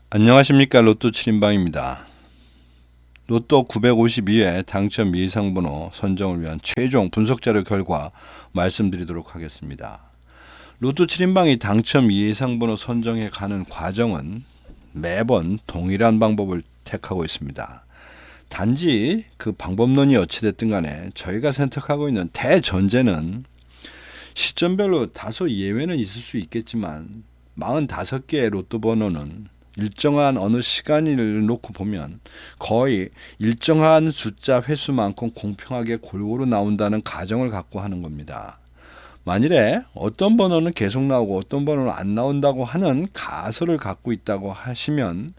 안녕하십니까. 로또 7인방입니다. 로또 952회 당첨 예상번호 선정을 위한 최종 분석자료 결과 말씀드리도록 하겠습니다. 로또 7인방이 당첨 예상번호 선정해 가는 과정은 매번 동일한 방법을 택하고 있습니다. 단지 그 방법론이 어찌됐든 간에 저희가 선택하고 있는 대전제는 시점별로 다소 예외는 있을 수 있겠지만 45개의 로또 번호는 일정한 어느 시간을 놓고 보면 거의 일정한 숫자 횟수만큼 공평하게 골고루 나온다는 가정을 갖고 하는 겁니다. 만일에 어떤 번호는 계속 나오고 어떤 번호는 안 나온다고 하는 가설을 갖고 있다고 하시면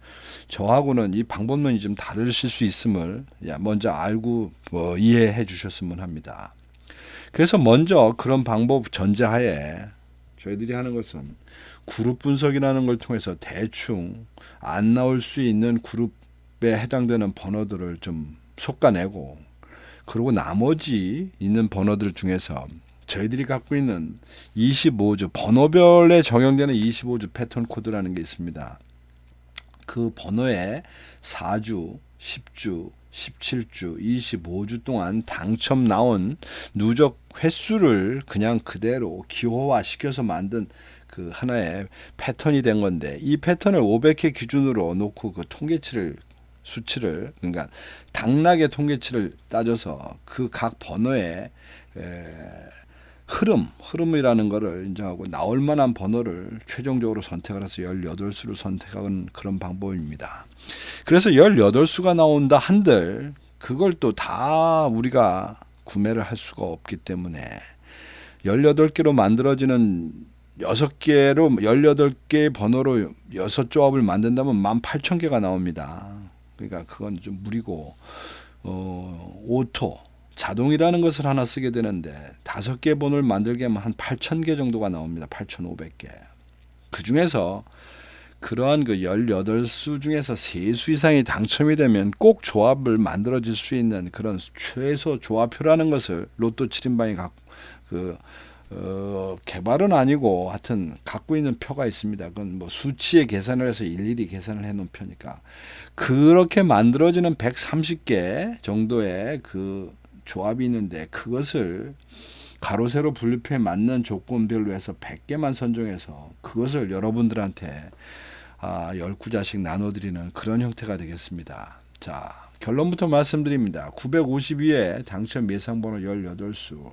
저하고는 이 방법론이 좀 다르실 수 있음을 먼저 알고 이해해 주셨으면 합니다. 그래서 먼저 그런 방법 전제하에 저희들이 하는 것은 그룹 분석이라는 걸 통해서 대충 안 나올 수 있는 그룹에 해당되는 번호들을 좀 솎아내고, 그리고 나머지 있는 번호들 중에서 저희들이 갖고 있는 25주 번호별에 적용되는 25주 패턴 코드라는 게 있습니다. 그 번호에 4주, 10주, 17주, 25주 동안 당첨 나온 누적 횟수를 그냥 그대로 기호화 시켜서 만든 그 하나의 패턴이 된 건데, 이 패턴을 500회 기준으로 놓고 그 통계치를 수치를, 그러니까 당락의 통계치를 따져서 그 각 번호의 흐름이라는 거를 인정하고 나올 만한 번호를 최종적으로 선택을 해서 18수를 선택하는 그런 방법입니다. 그래서 18수가 나온다 한들 그걸 또 다 우리가 구매를 할 수가 없기 때문에 18개로 만들어지는 6개로 18개의 번호로 6조합을 만든다면 18,000개가 나옵니다. 그러니까 그건 좀 무리고, 오토 자동이라는 것을 하나 쓰게 되는데 5개 번호를 만들게 하면 한 8,000개 정도가 나옵니다. 8,500개. 그 중에서 그러한 그 18수 중에서 3수 이상이 당첨이 되면 꼭 조합을 만들어질 수 있는 그런 최소 조합표라는 것을 로또 7인방이 개발은 아니고 하여튼 갖고 있는 표가 있습니다. 그건 뭐 수치에 계산을 해서 일일이 계산을 해 놓은 표니까, 그렇게 만들어지는 130개 정도의 그 조합이 있는데 그것을 가로 세로 분류표에 맞는 조건별로 해서 100개만 선정해서 그것을 여러분들한테 10구자씩 나눠드리는 그런 형태가 되겠습니다. 자, 결론부터 말씀드립니다. 952회 당첨 예상번호 18수,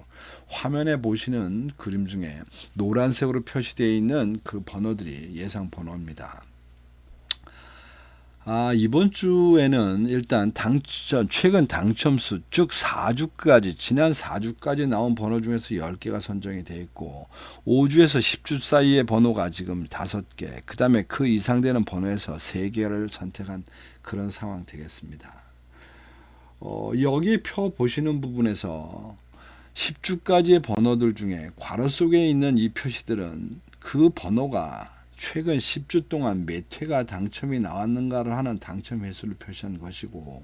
화면에 보시는 그림 중에 노란색으로 표시되어 있는 그 번호들이 예상 번호입니다. 이번 주에는 일단 최근 당첨수, 즉 4주까지, 지난 4주까지 나온 번호 중에서 10개가 선정이 되어 있고, 5주에서 10주 사이의 번호가 지금 5개, 그 다음에 그 이상 되는 번호에서 3개를 선택한 그런 상황 되겠습니다. 여기 표 보시는 부분에서 10주까지의 번호들 중에 괄호 속에 있는 이 표시들은 그 번호가 최근 10주 동안 몇 회가 당첨이 나왔는가를 하는 당첨 횟수를 표시한 것이고,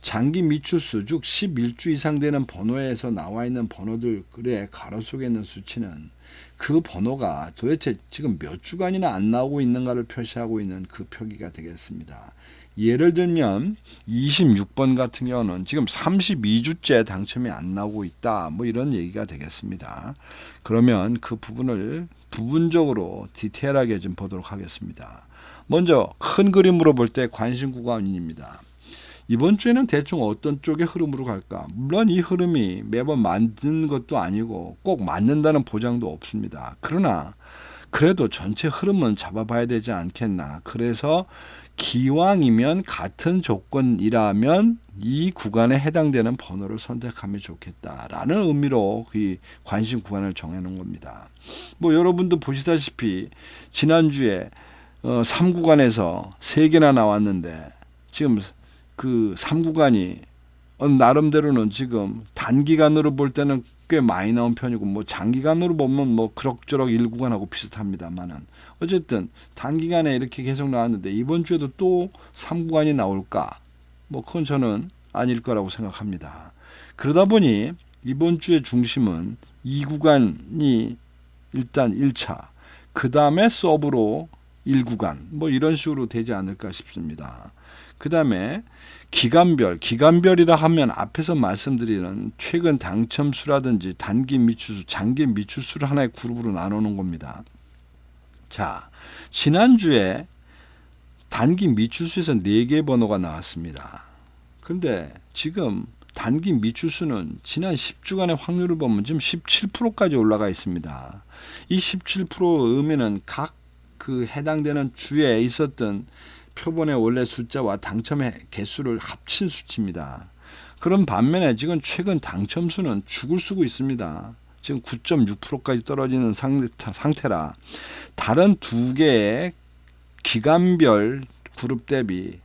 장기 미추수, 즉 11주 이상 되는 번호에서 나와 있는 번호들의 가로 속에 있는 수치는 그 번호가 도대체 지금 몇 주간이나 안 나오고 있는가를 표시하고 있는 그 표기가 되겠습니다. 예를 들면 26번 같은 경우는 지금 32주째 당첨이 안 나오고 있다, 뭐 이런 얘기가 되겠습니다. 그러면 그 부분을 부분적으로 디테일하게 좀 보도록 하겠습니다. 먼저 큰 그림으로 볼 때 관심 구간입니다. 이번 주에는 대충 어떤 쪽의 흐름으로 갈까? 물론 이 흐름이 매번 맞는 것도 아니고 꼭 맞는다는 보장도 없습니다. 그러나 그래도 전체 흐름은 잡아봐야 되지 않겠나. 그래서 기왕이면 같은 조건이라면 이 구간에 해당되는 번호를 선택하면 좋겠다라는 의미로 이 관심 구간을 정해놓은 겁니다. 뭐 여러분도 보시다시피 지난주에 3구간에서 3개나 나왔는데 지금 그 3구간이 나름대로는 지금 단기간으로 볼 때는 꽤 많이 나온 편이고, 뭐 장기간으로 보면 뭐 그럭저럭 1구간하고 비슷합니다만은 어쨌든 단기간에 이렇게 계속 나왔는데 이번 주에도 또 3구간이 나올까? 뭐 그건 저는 아닐 거라고 생각합니다. 그러다 보니 이번 주의 중심은 2구간이 일단 1차, 그 다음에 서브로 1구간 뭐 이런 식으로 되지 않을까 싶습니다. 그 다음에 기간별이라 하면 앞에서 말씀드리는 최근 당첨수라든지 단기 미출수, 장기 미출수를 하나의 그룹으로 나누는 겁니다. 자, 지난주에 단기 미출수에서 4개의 번호가 나왔습니다. 그런데 지금 단기 미출수는 지난 10주간의 확률을 보면 지금 17%까지 올라가 있습니다. 이 17%의 의미는 각 그 해당되는 주에 있었던 표본의 원래 숫자와 당첨의 개수를 합친 수치입니다. 그런 반면에 지금 최근 당첨수는 죽을 쓰고 있습니다. 지금 9.6%까지 떨어지는 상태라 다른 두 개의 기간별 그룹 대비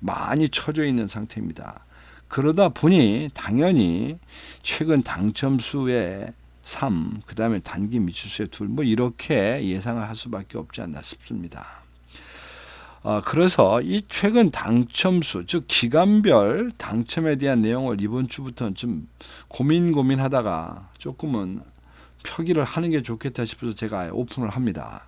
많이 처져 있는 상태입니다. 그러다 보니 당연히 최근 당첨수의 3, 그 다음에 단기 미출수의 2, 뭐 이렇게 예상을 할 수밖에 없지 않나 싶습니다. 그래서 이 최근 당첨수, 즉 기간별 당첨에 대한 내용을 이번 주부터는 좀 고민하다가 조금은 표기를 하는 게 좋겠다 싶어서 제가 오픈을 합니다.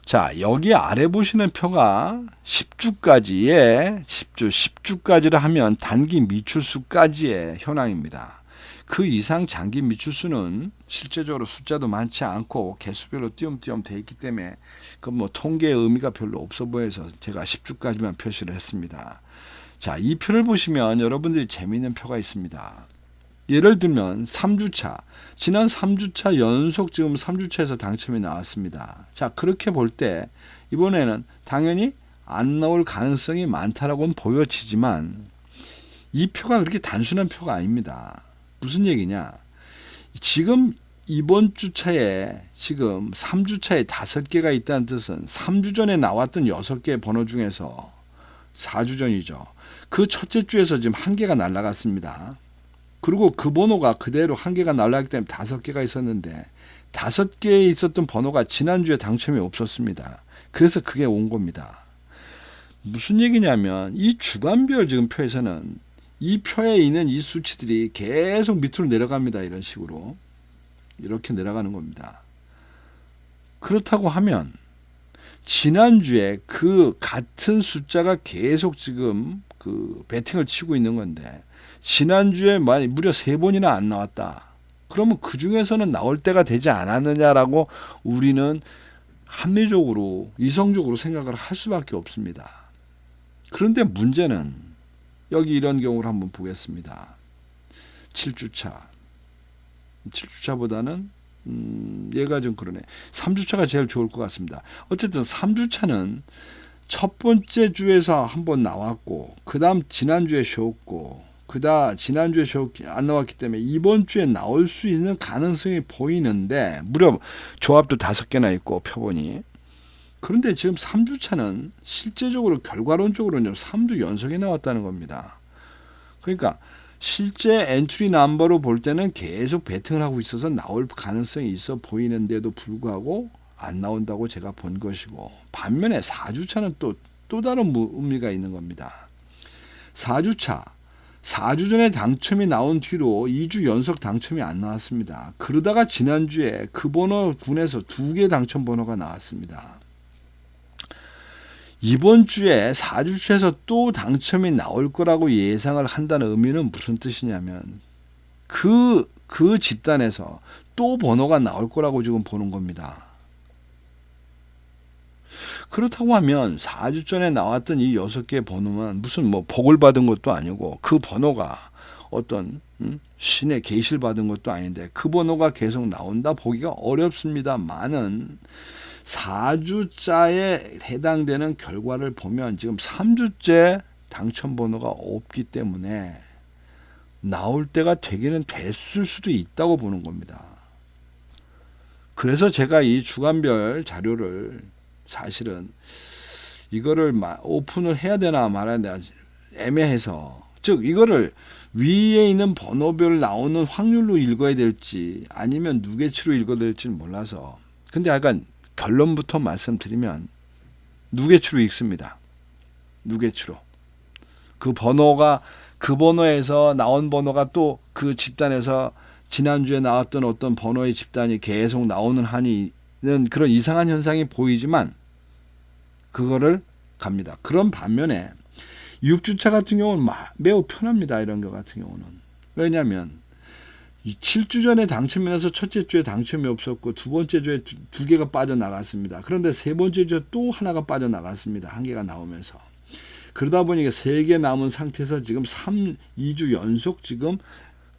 자, 여기 아래 보시는 표가 10주까지를 하면 단기 미출수까지의 현황입니다. 그 이상 장기 미출수는 실제적으로 숫자도 많지 않고 개수별로 띄엄띄엄 돼 있기 때문에 그 뭐 통계의 의미가 별로 없어 보여서 제가 10주까지만 표시를 했습니다. 자, 이 표를 보시면 여러분들이 재미있는 표가 있습니다. 예를 들면 3주차, 지난 3주차 연속 지금 3주차에서 당첨이 나왔습니다. 자, 그렇게 볼 때 이번에는 당연히 안 나올 가능성이 많다라고는 보여지지만 이 표가 그렇게 단순한 표가 아닙니다. 무슨 얘기냐? 지금 이번 주차에 지금 3주차에 5개가 있다는 뜻은 3주 전에 나왔던 6개의 번호 중에서 4주 전이죠. 그 첫째 주에서 지금 1개가 날아갔습니다. 그리고 그 번호가 그대로 1개가 날아가기 때문에 5개가 있었는데 5개에 있었던 번호가 지난주에 당첨이 없었습니다. 그래서 그게 온 겁니다. 무슨 얘기냐면 이 주간별 지금 표에서는 이 표에 있는 이 수치들이 계속 밑으로 내려갑니다. 이런 식으로 이렇게 내려가는 겁니다. 그렇다고 하면 지난주에 그 같은 숫자가 계속 지금 그 배팅을 치고 있는 건데 지난주에 무려 3번이나 안 나왔다. 그러면 그 중에서는 나올 때가 되지 않았느냐라고 우리는 합리적으로 이성적으로 생각을 할 수밖에 없습니다. 그런데 문제는 여기 이런 경우를 한번 보겠습니다. 7주차보다는 얘가 좀 그러네. 3주차가 제일 좋을 것 같습니다. 어쨌든 3주차는 첫 번째 주에서 한번 나왔고 그 다음 지난주에 쉬었고 지난주에 안 나왔기 때문에 이번 주에 나올 수 있는 가능성이 보이는데 무려 조합도 5개나 있고 표본이. 그런데 지금 3주차는 실제적으로 결과론적으로는 3주 연속이 나왔다는 겁니다. 그러니까 실제 엔트리 넘버로 볼 때는 계속 배팅을 하고 있어서 나올 가능성이 있어 보이는데도 불구하고 안 나온다고 제가 본 것이고, 반면에 4주차는 또 다른 의미가 있는 겁니다. 4주차 4주 전에 당첨이 나온 뒤로 2주 연속 당첨이 안 나왔습니다. 그러다가 지난주에 그 번호군에서 2개 당첨 번호가 나왔습니다. 이번 주에 4주차에서 또 당첨이 나올 거라고 예상을 한다는 의미는 무슨 뜻이냐면 그 집단에서 또 번호가 나올 거라고 지금 보는 겁니다. 그렇다고 하면 4주 전에 나왔던 이 6개의 번호만 무슨 뭐 복을 받은 것도 아니고 그 번호가 어떤 신의 계시를 받은 것도 아닌데 그 번호가 계속 나온다 보기가 어렵습니다만은 4주자에 해당되는 결과를 보면 지금 3주째 당첨 번호가 없기 때문에 나올 때가 되기는 됐을 수도 있다고 보는 겁니다. 그래서 제가 이 주간별 자료를 사실은 이거를 오픈을 해야 되나 말아야 되나 애매해서, 즉 이거를 위에 있는 번호별 나오는 확률로 읽어야 될지 아니면 누계치로 읽어야 될지는 몰라서, 근데 약간 결론부터 말씀드리면 누계치로 읽습니다. 누계치로. 그 번호에서 나온 번호가 또 그 집단에서 지난주에 나왔던 어떤 번호의 집단이 계속 나오는 한이는 그런 이상한 현상이 보이지만 그거를 갑니다. 그런 반면에 6주차 같은 경우는 매우 편합니다. 이런 것 같은 경우는. 왜냐하면 7주 전에 당첨이 나서 첫째 주에 당첨이 없었고 두 번째 주에 두 개가 빠져나갔습니다. 그런데 세 번째 주에 또 하나가 빠져나갔습니다. 한 개가 나오면서. 그러다 보니까 3개 남은 상태에서 지금 2주 연속 지금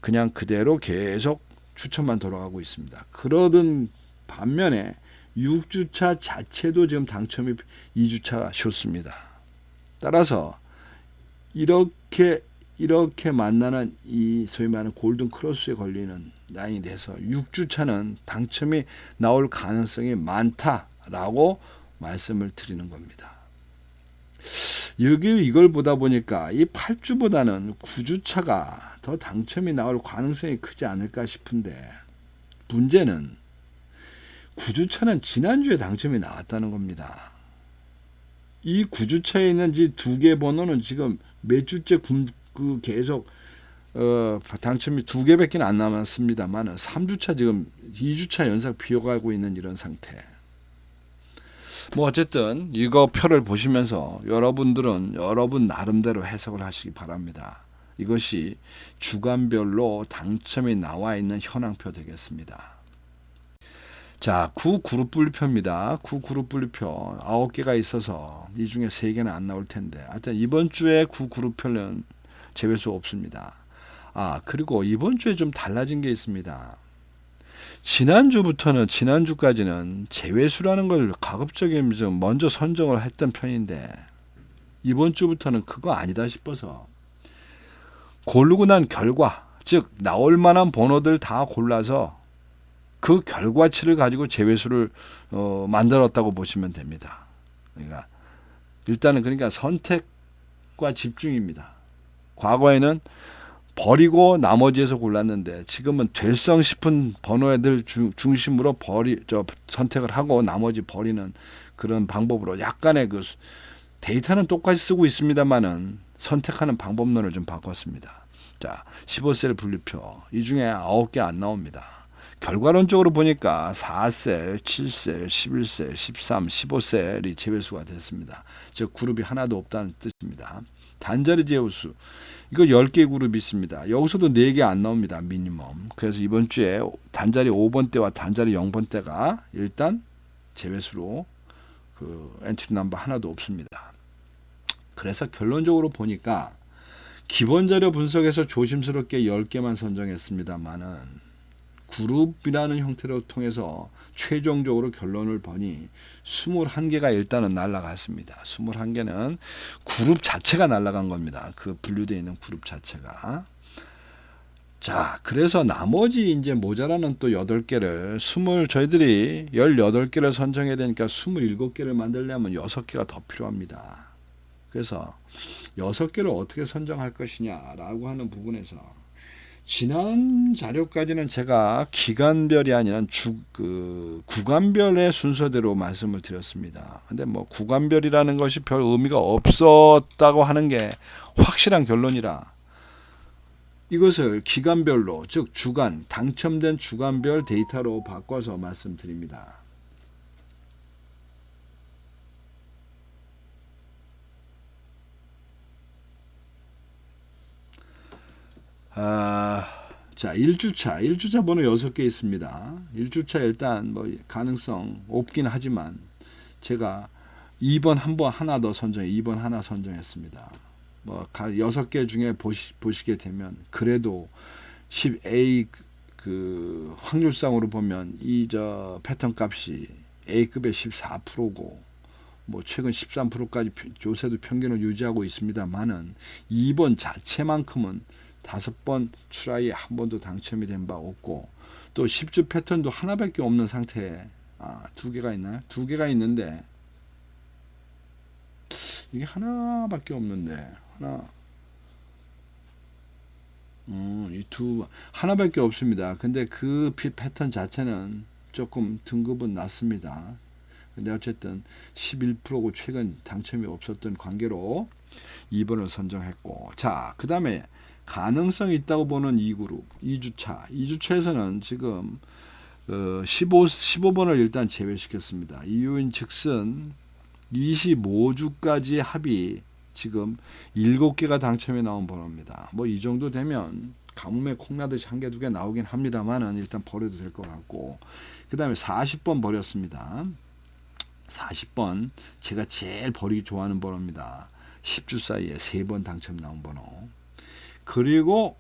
그냥 그대로 계속 추천만 돌아가고 있습니다. 그러던 반면에 6주차 자체도 지금 당첨이 2주차가 쉽습니다. 따라서 이렇게 만나는 이 소위 말하는 골든 크로스에 걸리는 라인이 돼서 6주차는 당첨이 나올 가능성이 많다라고 말씀을 드리는 겁니다. 이걸 보다 보니까 이 8주보다는 9주차가 더 당첨이 나올 가능성이 크지 않을까 싶은데 문제는 9주차는 지난주에 당첨이 나왔다는 겁니다. 이 9주차에 있는 두 개 번호는 지금 몇 주째 계속 당첨이 2개밖에 안 남았습니다만 3주차 지금 2주차 연속 비어가고 있는 이런 상태. 뭐 어쨌든 이거 표를 보시면서 여러분들은 여러분 나름대로 해석을 하시기 바랍니다. 이것이 주간별로 당첨이 나와 있는 현황표 되겠습니다. 자, 9그룹 분류표입니다. 9그룹 분류표 9개가 있어서 이 중에 3개는 안 나올 텐데 하여튼 이번 주에 9그룹표는 제외수 없습니다. 그리고 이번 주에 좀 달라진 게 있습니다. 지난주까지는 제외수라는 걸 가급적이면 좀 먼저 선정을 했던 편인데 이번 주부터는 그거 아니다 싶어서 고르고 난 결과, 즉 나올 만한 번호들 다 골라서 그 결과치를 가지고 제외수를 만들었다고 보시면 됩니다. 그러니까 일단은 선택과 집중입니다. 과거에는 버리고 나머지에서 골랐는데 지금은 될성 싶은 번호들 중심으로 선택을 하고 나머지 버리는 그런 방법으로 약간의 그 데이터는 똑같이 쓰고 있습니다만은 선택하는 방법론을 좀 바꿨습니다. 자, 15셀 분류표 이 중에 9개 안 나옵니다. 결과론적으로 보니까 4셀, 7셀, 11셀, 13, 15셀이 제외수가 됐습니다. 즉 그룹이 하나도 없다는 뜻입니다. 단자리 제외수 이거 10개 그룹이 있습니다. 여기서도 4개 안 나옵니다. 미니멈. 그래서 이번 주에 단자리 5번대와 단자리 0번대가 일단 제외수로 엔트리 넘버 하나도 없습니다. 그래서 결론적으로 보니까 기본 자료 분석에서 조심스럽게 10개만 선정했습니다만은 그룹이라는 형태로 통해서 최종적으로 결론을 보니 21개가 일단은 날아갔습니다. 21개는 그룹 자체가 날아간 겁니다. 그 분류되어 있는 그룹 자체가. 자, 그래서 나머지 이제 모자라는 또 8개를 저희들이 18개를 선정해야 되니까 27개를 만들려면 6개가 더 필요합니다. 그래서 6개를 어떻게 선정할 것이냐라고 하는 부분에서 지난 자료까지는 제가 기간별이 아니라 구간별의 순서대로 말씀을 드렸습니다. 근데 뭐 구간별이라는 것이 별 의미가 없었다고 하는 게 확실한 결론이라 이것을 기간별로, 즉 주간, 당첨된 주간별 데이터로 바꿔서 말씀드립니다. 자, 1주차 번호 6개 있습니다. 1주차 일단 뭐 가능성 없긴 하지만 제가 2번 하나 더 2번 하나 선정했습니다. 뭐 6개 중에 보시게 되면 그래도 10A 그 확률상으로 보면 패턴 값이 A급의 14%고 뭐 최근 13%까지 요새도 평균을 유지하고 있습니다만은 2번 자체만큼은 5번 트라이에 한 번도 당첨이 된 바 없고 또 10주 패턴도 하나밖에 없는 상태에 2개가 있나요? 2개가 있는데 이게 하나밖에 없는데 하나밖에 없습니다. 근데 그 패턴 자체는 조금 등급은 낮습니다. 근데 어쨌든 11%고 최근 당첨이 없었던 관계로 2번을 선정했고, 자, 그 다음에 가능성이 있다고 보는 2그룹 2주차에서는 지금 15번을 일단 제외시켰습니다. 이유인 즉슨 25주까지 합이 지금 7개가 당첨이 나온 번호입니다. 뭐 이 정도 되면 가뭄에 콩나듯이 한 개 두 개 나오긴 합니다만은 일단 버려도 될 것 같고, 그 다음에 40번 버렸습니다. 40번 제가 제일 버리기 좋아하는 번호입니다. 10주 사이에 3번 당첨 나온 번호. 그리고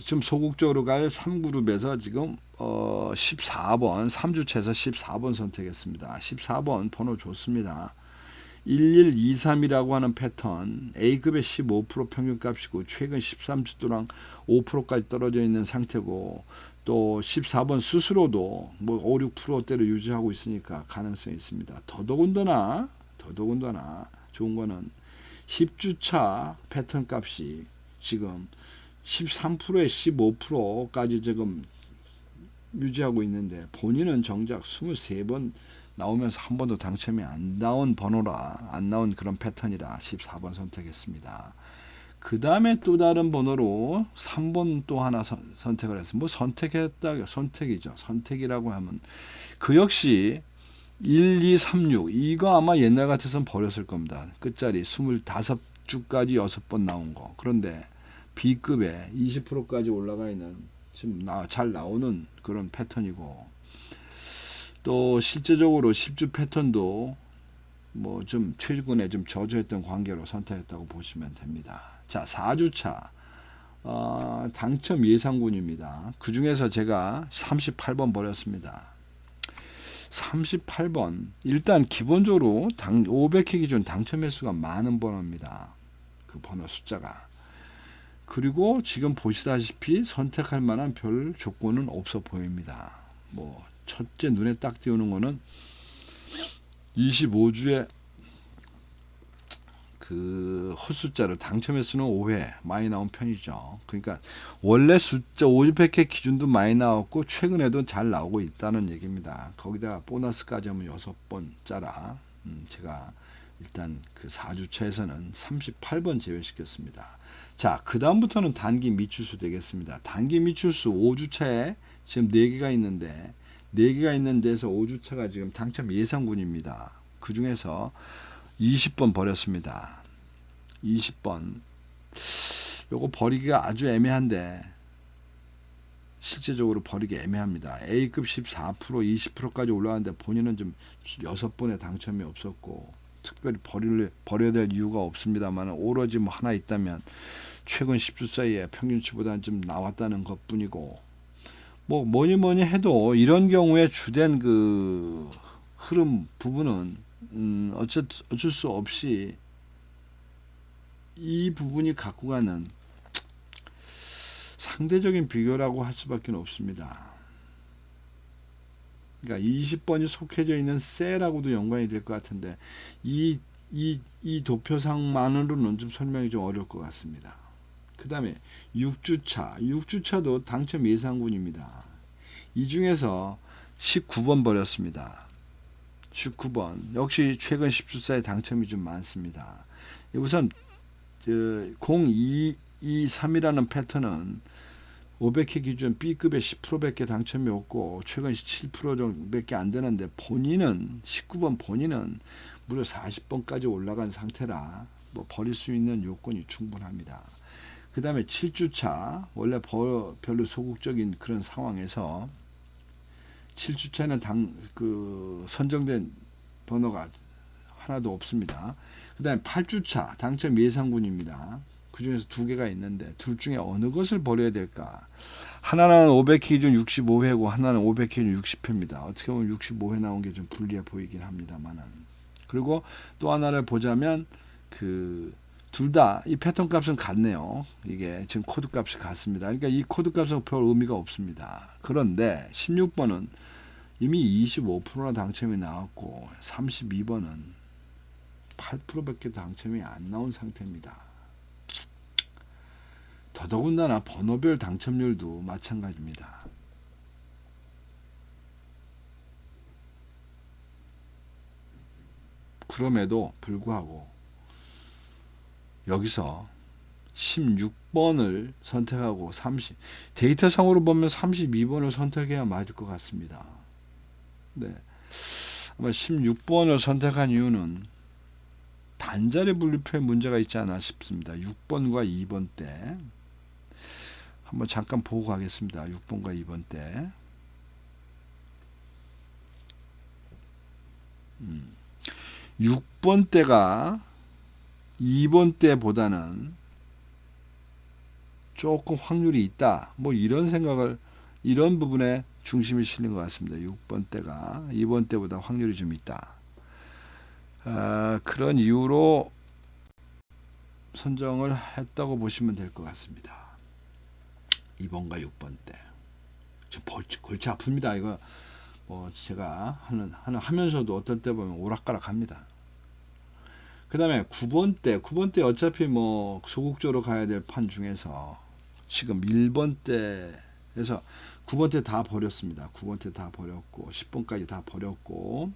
지금 소극적으로 갈 3그룹에서 지금 14번 3주차에서 14번 선택했습니다. 14번 번호 좋습니다. 1123이라고 하는 패턴, A급의 15% 평균값이고 최근 13주 동안 5%까지 떨어져 있는 상태고, 또 14번 스스로도 뭐 5, 6%대로 유지하고 있으니까 가능성이 있습니다. 더더군다나 좋은 거는 10주차 패턴 값이 지금 13%에 15%까지 지금 유지하고 있는데, 본인은 정작 23번 나오면서 한 번도 당첨이 안 나온 번호라, 안 나온 그런 패턴이라 14번 선택했습니다. 그 다음에 또 다른 번호로 3번 또 하나 선택을 했습니다. 뭐 선택이죠. 선택이라고 하면 그 역시 1236, 이거 아마 옛날 같아서는 버렸을 겁니다. 끝자리 25주까지 6번 나온 거. 그런데 B급에 20%까지 올라가 있는, 지금 잘 나오는 그런 패턴이고, 또 실제적으로 10주 패턴도 뭐 좀 최근에 좀 저조했던 관계로 선택했다고 보시면 됩니다. 자, 4주차 당첨 예상군입니다. 그 중에서 제가 38번 버렸습니다. 38번 일단 기본적으로 500회 기준 당첨 횟수가 많은 번호입니다. 그 번호 숫자가. 그리고 지금 보시다시피 선택할 만한 별 조건은 없어 보입니다. 뭐 첫째 눈에 딱 띄우는 거는 25주에 그 헛숫자로 당첨 횟수는 5회 많이 나온 편이죠. 그러니까 원래 숫자 500회 기준도 많이 나왔고 최근에도 잘 나오고 있다는 얘기입니다. 거기다가 보너스까지 하면 6번 짜라. 제가 일단 그 4주차에서는 38번 제외시켰습니다. 자, 그 다음부터는 단기 미출수 되겠습니다. 단기 미출수 5주차에 지금 4개가 있는데, 4개가 있는 데서 5주차가 지금 당첨 예상군입니다. 그 중에서 20번 버렸습니다. 20번. 요거 버리기가 아주 애매한데, 실제적으로 버리기 애매합니다. A급 14%, 20%까지 올라왔는데 본인은 좀 6번의 당첨이 없었고, 특별히 버려야 될 이유가 없습니다만, 오로지 뭐 하나 있다면 최근 10주 사이에 평균치보다는 좀 나왔다는 것 뿐이고, 뭐 뭐니 해도 이런 경우에 주된 그 흐름 부분은 어쩔 수 없이 이 부분이 갖고 가는 상대적인 비교라고 할 수밖에 없습니다. 그러니까 20번이 속해져 있는 셀하고도 연관이 될 것 같은데, 이 도표상만으로는 좀 설명이 좀 어려울 것 같습니다. 그 다음에 6주차도 당첨 예상군입니다. 이 중에서 19번 버렸습니다. 19번 역시 최근 10주사에 당첨이 좀 많습니다. 우선 0223이라는 패턴은 500회 기준 B급에 10%밖에 당첨이 없고 최근 7% 정도밖에 안 되는데, 본인은 19번 본인은 무려 40번까지 올라간 상태라 뭐 버릴 수 있는 요건이 충분합니다. 그 다음에 7주차 원래 별로 소극적인 그런 상황에서 7주차는 선정된 번호가 하나도 없습니다. 그 다음에 8주차 당첨 예상군입니다. 그 중에서 2개가 있는데 둘 중에 어느 것을 버려야 될까? 하나는 500회 기준 65회고 하나는 500회 기준 60회입니다. 어떻게 보면 65회 나온 게 좀 불리해 보이긴 합니다만은. 그리고 또 하나를 보자면 둘 다 이 패턴 값은 같네요. 이게 지금 코드 값이 같습니다. 그러니까 이 코드 값은 별 의미가 없습니다. 그런데 16번은 이미 25%나 당첨이 나왔고 32번은 8%밖에 당첨이 안 나온 상태입니다. 더더군다나 번호별 당첨률도 마찬가지입니다. 그럼에도 불구하고 여기서 16번을 선택하고 데이터상으로 보면 32번을 선택해야 맞을 것 같습니다. 네. 아마 16번을 선택한 이유는 단자리 분류표에 문제가 있지 않나 싶습니다. 6번과 2번 때 한번 잠깐 보고 가겠습니다. 6번과 2번 때 6번 때가 2번 때보다는 조금 확률이 있다. 뭐 이런 생각을, 이런 부분에 중심이 실린 것 같습니다. 6번 때가 2번 때보다 확률이 좀 있다. 그런 이유로 선정을 했다고 보시면 될 것 같습니다. 2번과 6번 때. 골치 아픕니다. 이거 뭐 제가 하면서도 어떤 때 보면 오락가락합니다. 그 다음에 9번 때 어차피 뭐 소극적으로 가야 될 판 중에서 지금 1번 때에서 9번 때 다 버렸습니다. 9번 때 다 버렸고 10번까지 다 버렸고,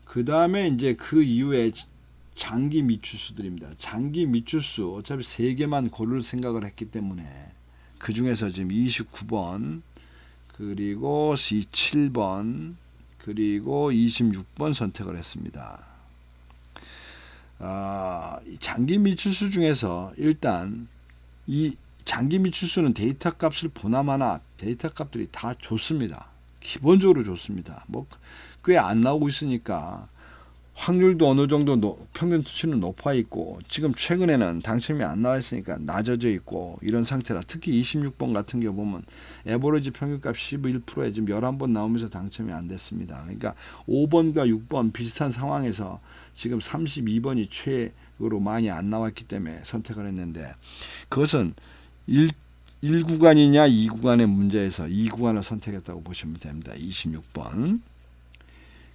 그 다음에 이제 그 이후에 장기 미추수들입니다. 장기 미추수 어차피 3개만 고를 생각을 했기 때문에 그 중에서 지금 29번 그리고 7번 그리고 26번 선택을 했습니다. 장기 미추수 중에서 일단 이 장기 미추수는 데이터 값을 보나마나 데이터 값들이 다 좋습니다. 기본적으로 좋습니다. 뭐 꽤 안 나오고 있으니까 확률도 어느 정도 평균 수치는 높아 있고, 지금 최근에는 당첨이 안 나와 있으니까 낮아져 있고 이런 상태라, 특히 26번 같은 경우 보면 에버리지 평균값 11%에 지금 11번 나오면서 당첨이 안 됐습니다. 그러니까 5번과 6번 비슷한 상황에서 지금 32번이 최고로 많이 안 나왔기 때문에 선택을 했는데, 그것은 1구간이냐 2구간의 문제에서 2구간을 선택했다고 보시면 됩니다. 26번.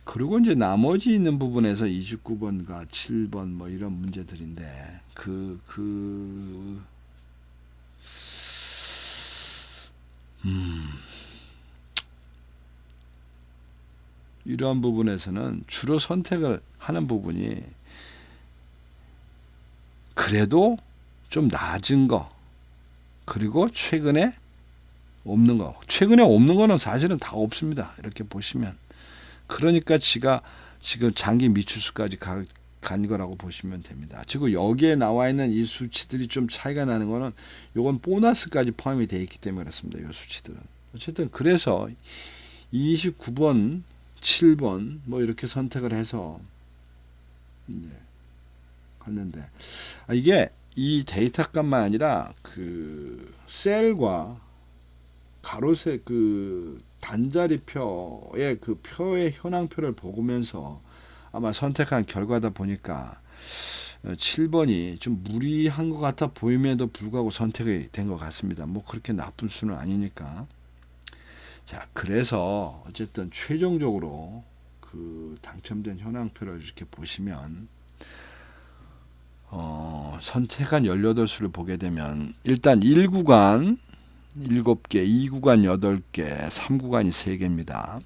그리고 이제 나머지 있는 부분에서 29번과 7번 뭐 이런 문제들인데 이러한 부분에서는 주로 선택을 하는 부분이 그래도 좀 낮은 거, 그리고 최근에 없는 거. 최근에 없는 거는 사실은 다 없습니다. 이렇게 보시면. 그러니까 지가 지금 장기 미추수까지 간 거라고 보시면 됩니다. 지금 여기에 나와 있는 이 수치들이 좀 차이가 나는 거는 요건 보너스까지 포함이 되어 있기 때문에 그렇습니다. 이 수치들은. 어쨌든 그래서 29번, 7번 뭐 이렇게 선택을 해서 이제 갔는데, 이게 이 데이터 값만 아니라 그 셀과 가로세 단자리표의 그 표의 현황표를 보면서 아마 선택한 결과다 보니까 7번이 좀 무리한 것 같아 보임에도 불구하고 선택이 된 것 같습니다. 뭐 그렇게 나쁜 수는 아니니까. 자, 그래서 어쨌든 최종적으로 그 당첨된 현황표를 이렇게 보시면 선택한 18수를 보게 되면 일단 1구간 7개, 2구간 8개, 3구간이 3개입니다.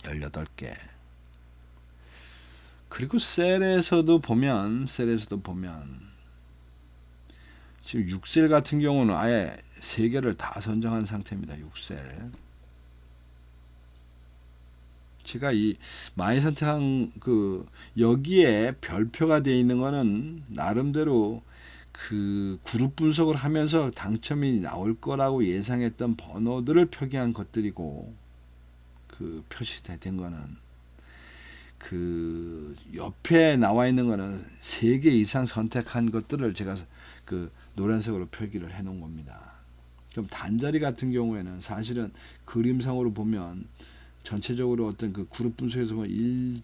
18개. 그리고 셀에서도 보면 지금 6셀 같은 경우는 아예 3개를 다 선정한 상태입니다. 6셀. 제가 이 많이 선택한 여기에 별표가 되어 있는 거는 나름대로 그 그룹 분석을 하면서 당첨이 나올 거라고 예상했던 번호들을 표기한 것들이고, 그 표시된 거는 그 옆에 나와 있는 거는 3개 이상 선택한 것들을 제가 그 노란색으로 표기를 해 놓은 겁니다. 그럼 단자리 같은 경우에는 사실은 그림상으로 보면 전체적으로 어떤 그 그룹 분석에서 보면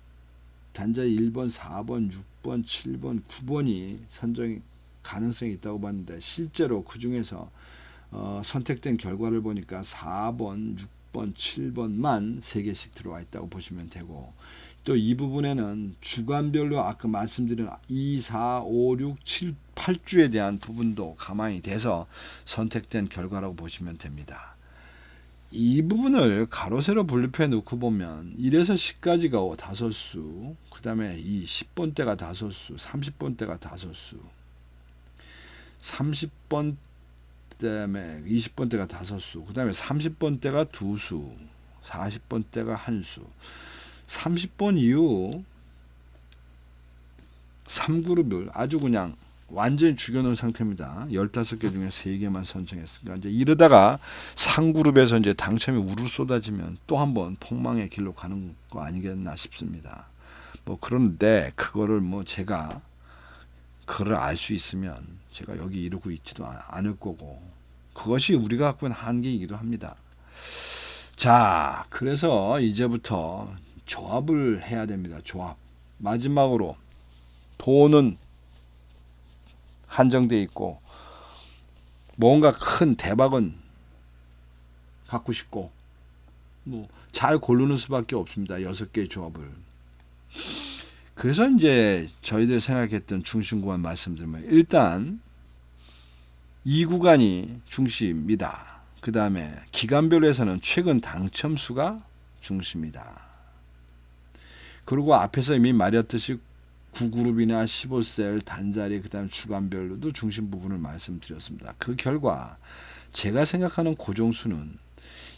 단자리 1번, 4번, 6번, 7번, 9번이 선정이 가능성이 있다고 봤는데, 실제로 그 중에서 선택된 결과를 보니까 4번, 6번, 7번만 3개씩 들어와 있다고 보시면 되고, 또 이 부분에는 주간별로 아까 말씀드린 2, 4, 5, 6, 7, 8주에 대한 부분도 가만히 대서 선택된 결과라고 보시면 됩니다. 이 부분을 가로세로 분류표에 놓고 보면 1에서 10까지가 5수, 그 다음에 이 10번대가 5수, 30번대가 5수, 30번 때문에 20번대가 5수, 그 다음에 30번대가 2수, 40번대가 1수, 30번 이후 3그룹을 아주 그냥 완전히 죽여놓은 상태입니다. 15개 중에 3개만 선정했으니까 이제 이러다가 상그룹에서 이제 당첨이 우르르 쏟아지면 또 한번 폭망의 길로 가는 거 아니겠나 싶습니다. 뭐 그런데 그거를 뭐 제가 그걸 알 수 있으면 제가 여기 이러고 있지도 않을 거고, 그것이 우리가 갖고 있는 한계이기도 합니다. 자, 그래서 이제부터 조합을 해야 됩니다. 조합. 마지막으로 돈은 한정돼 있고 뭔가 큰 대박은 갖고 싶고 뭐 잘 고르는 수밖에 없습니다. 6개의 조합을. 그래서 이제 저희들 생각했던 중심 구간 말씀드리면, 일단 이 구간이 중심이다. 그 다음에 기간별로에서는 최근 당첨 수가 중심이다. 그리고 앞에서 이미 말했듯이 9그룹이나 15셀, 단자리, 그 다음에 주간별로도 중심 부분을 말씀드렸습니다. 그 결과 제가 생각하는 고정수는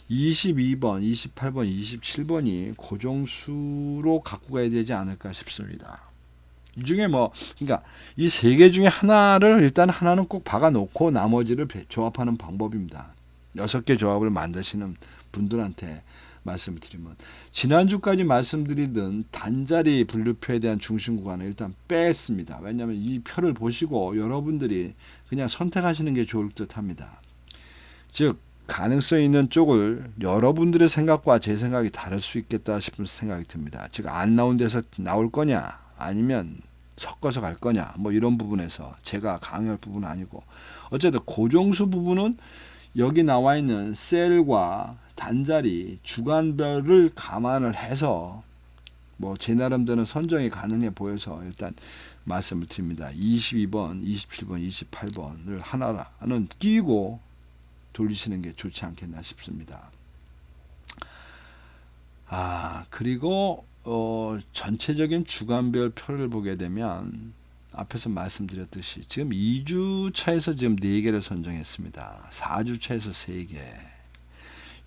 22번, 28번, 27번이 고정수로 갖고 가야 되지 않을까 싶습니다. 이 중에 그러니까 이 3개 중에 하나를 일단 하나는 꼭 박아놓고 나머지를 조합하는 방법입니다. 6개 조합을 만드시는 분들한테 말씀을 드리면, 지난주까지 말씀드리던 단자리 분류표에 대한 중심 구간을 일단 뺐습니다. 왜냐하면 이 표를 보시고 여러분들이 그냥 선택하시는 게 좋을 듯 합니다. 즉 가능성 있는 쪽을 여러분들의 생각과 제 생각이 다를 수 있겠다 싶은 생각이 듭니다. 즉 안 나온 데서 나올 거냐 아니면 섞어서 갈 거냐 뭐 이런 부분에서 제가 강요할 부분은 아니고, 어쨌든 고정수 부분은 여기 나와 있는 셀과 단자리, 주간별을 감안을 해서 뭐 제 나름대로는 선정이 가능해 보여서 일단 말씀을 드립니다. 22번, 27번, 28번을 하나는 끼고 돌리시는 게 좋지 않겠나 싶습니다. 그리고 전체적인 주간별 표를 보게 되면 앞에서 말씀드렸듯이 지금 2주차에서 지금 4개를 선정했습니다. 4주차에서 3개,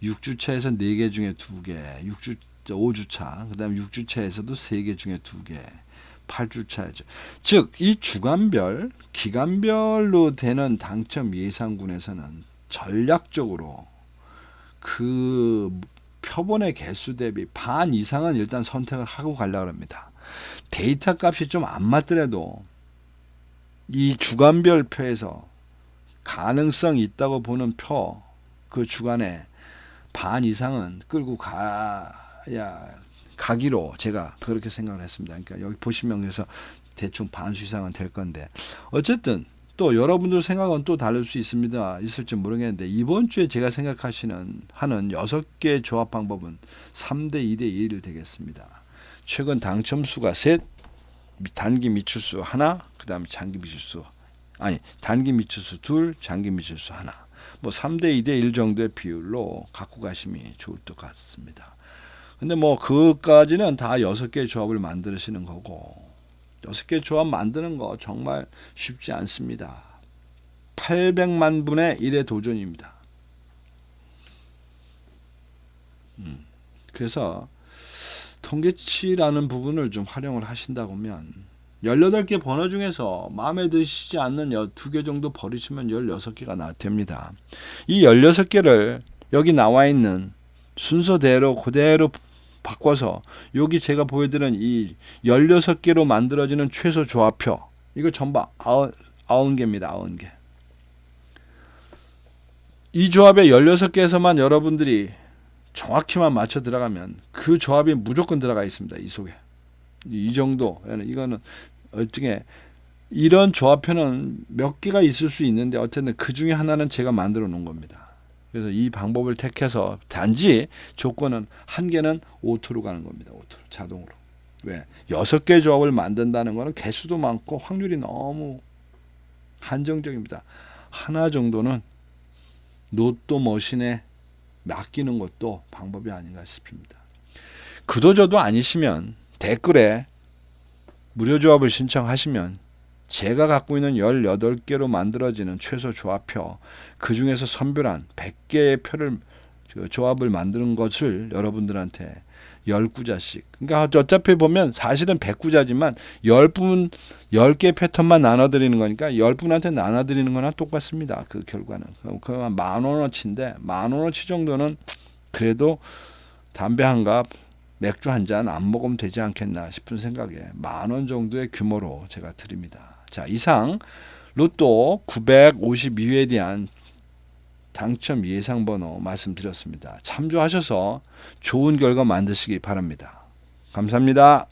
6주차에서 4개 중에 2개, 5주차, 그 다음에 6주차에서도 3개 중에 2개, 8주차죠. 즉 이 주간별, 기간별로 되는 당첨 예상군에서는 전략적으로 그 표본의 개수 대비 반 이상은 일단 선택을 하고 가려고 합니다. 데이터 값이 좀 안 맞더라도 이 주간별 표에서 가능성 있다고 보는 표, 그 주간에 반 이상은 끌고 가기로 제가 그렇게 생각을 했습니다. 그러니까 여기 보시면 그래서 대충 반수 이상은 될 건데, 어쨌든 또 여러분들 생각은 또 다를 수 있을지 모르겠는데, 이번 주에 제가 하는 6개 조합 방법은 3대 2대 1 되겠습니다. 최근 당첨 수가 셋, 단기 미출수 하나, 그 다음에 단기 미출수 둘, 장기 미출수 하나, 뭐 3대 2대 1 정도의 비율로 갖고 가심이 좋을 것 같습니다. 근데 뭐 그까지는 다 6개 조합을 만드시는 거고, 6개 조합 만드는 거 정말 쉽지 않습니다. 800만 분의 1의 도전입니다. 그래서 통계치라는 부분을 좀 활용을 하신다고 하면 18개 번호 중에서 마음에 드시지 않는 2개 정도 버리시면 16개가 됩니다. 이 16개를 여기 나와 있는 순서대로 그대로 바꿔서 여기 제가 보여드린 이 16개로 만들어지는 최소 조합표, 이거 전부 90개입니다. 90개. 이 조합의 16개에서만 여러분들이 정확히만 맞춰 들어가면 그 조합이 무조건 들어가 있습니다. 이 속에. 이 정도. 이거는 어떻게 이런 조합표는 몇 개가 있을 수 있는데 어쨌든 그 중에 하나는 제가 만들어 놓은 겁니다. 그래서 이 방법을 택해서 단지 조건은 한 개는 오토로 가는 겁니다. 오토로 자동으로. 왜? 6개 조합을 만든다는 거는 개수도 많고 확률이 너무 한정적입니다. 하나 정도는 로또 머신에 맡기는 것도 방법이 아닌가 싶습니다. 그도저도 아니시면 댓글에 무료 조합을 신청하시면 제가 갖고 있는 18개로 만들어지는 최소 조합표, 그 중에서 선별한 100개의 표를 조합을 만드는 것을 여러분들한테 10구자씩. 그러니까 어차피 보면 사실은 100구자지만 10분 10개 패턴만 나눠 드리는 거니까 10분한테 나눠 드리는 거나 똑같습니다. 그 결과는. 그 10,000원어치인데 10,000원어치 정도는 그래도 담배 한 갑, 맥주 한 잔 안 먹으면 되지 않겠나 싶은 생각에 10,000원 정도의 규모로 제가 드립니다. 자, 이상 로또 952회에 대한 당첨 예상번호 말씀드렸습니다. 참조하셔서 좋은 결과 만드시기 바랍니다. 감사합니다.